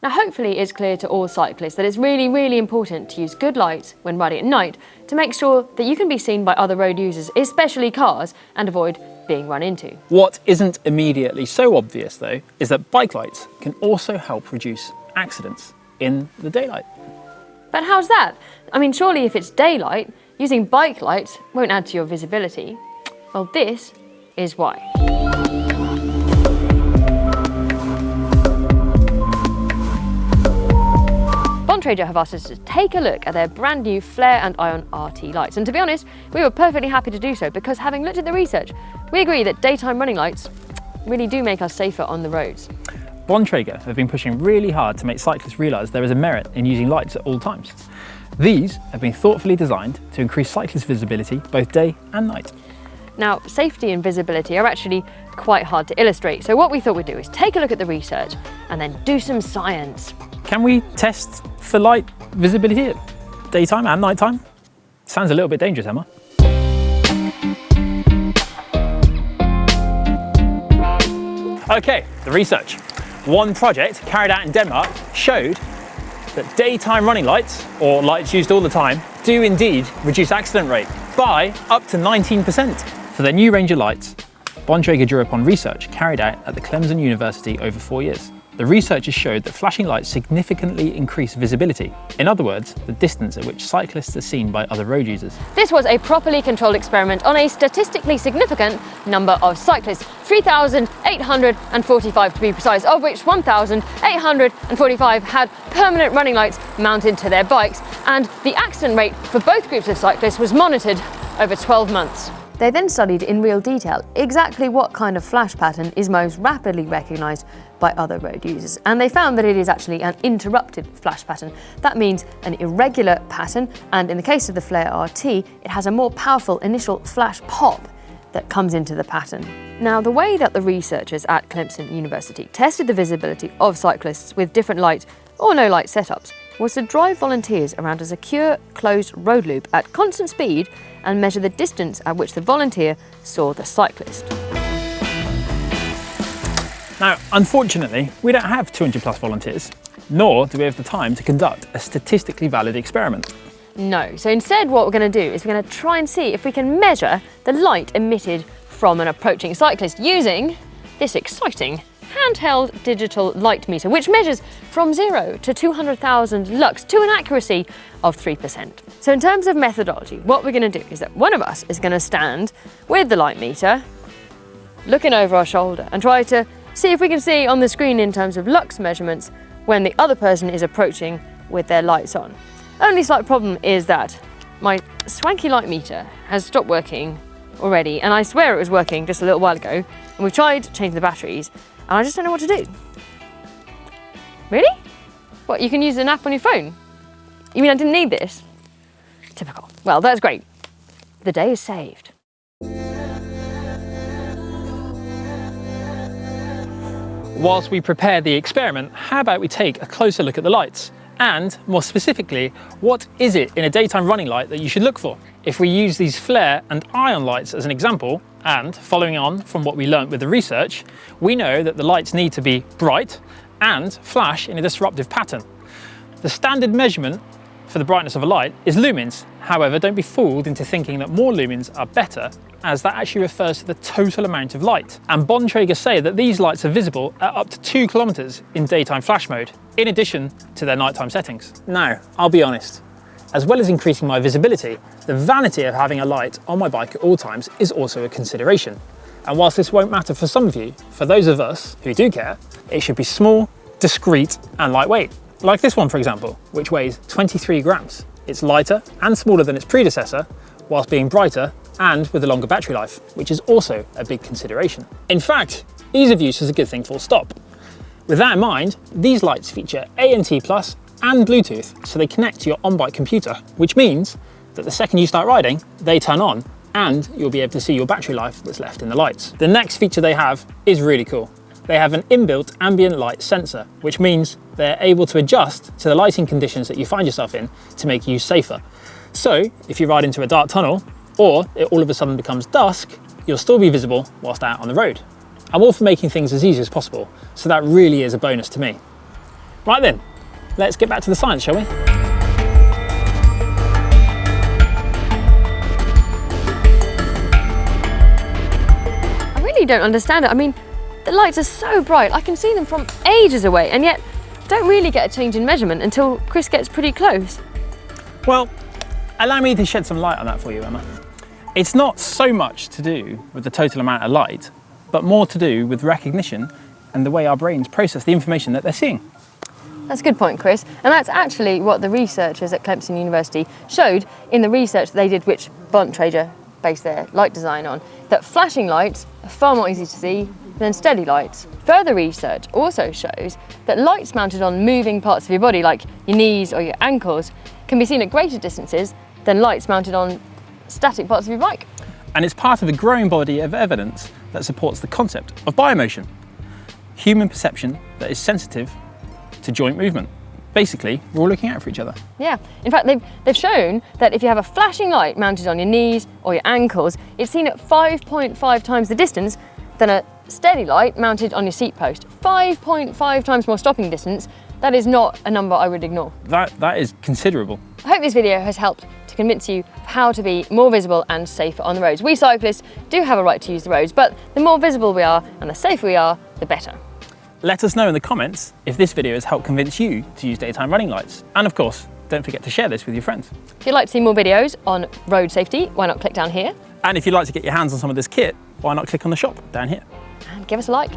Now hopefully it's clear to all cyclists that it's really, really important to use good lights when riding at night to make sure that you can be seen by other road users, especially cars, and avoid being run into. What isn't immediately so obvious though is that bike lights can also help reduce accidents in the daylight. But how's that? I mean, surely if it's daylight, using bike lights won't add to your visibility. Well, this is why. Bontrager have asked us to take a look at their brand new Flare and Ion RT lights. And to be honest, we were perfectly happy to do so because having looked at the research, we agree that daytime running lights really do make us safer on the roads. Bontrager have been pushing really hard to make cyclists realise there is a merit in using lights at all times. These have been thoughtfully designed to increase cyclist visibility both day and night. Now, safety and visibility are actually quite hard to illustrate, so what we thought we'd do is take a look at the research and then do some science. Can we test for light visibility at daytime and nighttime? Sounds a little bit dangerous, Emma. Okay, the research. One project carried out in Denmark showed that daytime running lights, or lights used all the time, do indeed reduce accident rate by up to 19%. For their new range of lights, Bontrager drew upon research carried out at the Clemson University over 4 years. The researchers showed that flashing lights significantly increase visibility. In other words, the distance at which cyclists are seen by other road users. This was a properly controlled experiment on a statistically significant number of cyclists, 3,845 to be precise, of which 1,845 had permanent running lights mounted to their bikes, and the accident rate for both groups of cyclists was monitored over 12 months. They then studied in real detail exactly what kind of flash pattern is most rapidly recognised by other road users. And they found that it is actually an interrupted flash pattern. That means an irregular pattern, and in the case of the Flare RT, it has a more powerful initial flash pop that comes into the pattern. Now, the way that the researchers at Clemson University tested the visibility of cyclists with different light or no light setups was to drive volunteers around a secure, closed road loop at constant speed and measure the distance at which the volunteer saw the cyclist. Now, unfortunately, we don't have 200 plus volunteers, nor do we have the time to conduct a statistically valid experiment. No, so instead what we're going to do is we're going to try and see if we can measure the light emitted from an approaching cyclist using this exciting handheld digital light meter, which measures from 0 to 200,000 lux to an accuracy of 3%. So in terms of methodology, what we're going to do is that one of us is going to stand with the light meter, looking over our shoulder, and try to see if we can see on the screen in terms of lux measurements when the other person is approaching with their lights on. Only slight problem is that my swanky light meter has stopped working already, and I swear it was working just a little while ago, and we've tried changing the batteries, and I just don't know what to do. Really? What, you can use an app on your phone? You mean I didn't need this? Typical. Well, that's great. The day is saved. Whilst we prepare the experiment, how about we take a closer look at the lights? And more specifically, what is it in a daytime running light that you should look for? If we use these flare and ion lights as an example, and following on from what we learnt with the research, we know that the lights need to be bright and flash in a disruptive pattern. The standard measurement for the brightness of a light is lumens. However, don't be fooled into thinking that more lumens are better, as that actually refers to the total amount of light. And Bontrager say that these lights are visible at up to 2 kilometers in daytime flash mode, in addition to their nighttime settings. Now, I'll be honest, as well as increasing my visibility, the vanity of having a light on my bike at all times is also a consideration. And whilst this won't matter for some of you, for those of us who do care, it should be small, discreet, and lightweight. Like this one, for example, which weighs 23 grams. It's lighter and smaller than its predecessor, whilst being brighter and with a longer battery life, which is also a big consideration. In fact, ease of use is a good thing full stop. With that in mind, these lights feature ANT+ and Bluetooth, so they connect to your on-bike computer, which means that the second you start riding, they turn on and you'll be able to see your battery life that's left in the lights. The next feature they have is really cool. They have an inbuilt ambient light sensor, which means they're able to adjust to the lighting conditions that you find yourself in to make use safer. So if you ride into a dark tunnel, or it all of a sudden becomes dusk, you'll still be visible whilst out on the road. I'm all for making things as easy as possible, so that really is a bonus to me. Right then, let's get back to the science, shall we? I really don't understand it. I mean, the lights are so bright, I can see them from ages away, and yet don't really get a change in measurement until Chris gets pretty close. Well, allow me to shed some light on that for you, Emma. It's not so much to do with the total amount of light, but more to do with recognition and the way our brains process the information that they're seeing. That's a good point, Chris. And that's actually what the researchers at Clemson University showed in the research they did, which Bontrager based their light design on, that flashing lights are far more easy to see than steady lights. Further research also shows that lights mounted on moving parts of your body, like your knees or your ankles, can be seen at greater distances than lights mounted on static parts of your bike. And it's part of a growing body of evidence that supports the concept of biomotion, human perception that is sensitive to joint movement. Basically, we're all looking out for each other. Yeah, in fact, they've shown that if you have a flashing light mounted on your knees or your ankles, it's seen at 5.5 times the distance than a steady light mounted on your seat post. 5.5 times more stopping distance. That is not a number I would ignore. That is considerable. I hope this video has helped to convince you of how to be more visible and safer on the roads. We cyclists do have a right to use the roads, but the more visible we are and the safer we are, the better. Let us know in the comments if this video has helped convince you to use daytime running lights. And of course, don't forget to share this with your friends. If you'd like to see more videos on road safety, why not click down here? And if you'd like to get your hands on some of this kit, why not click on the shop down here? And give us a like.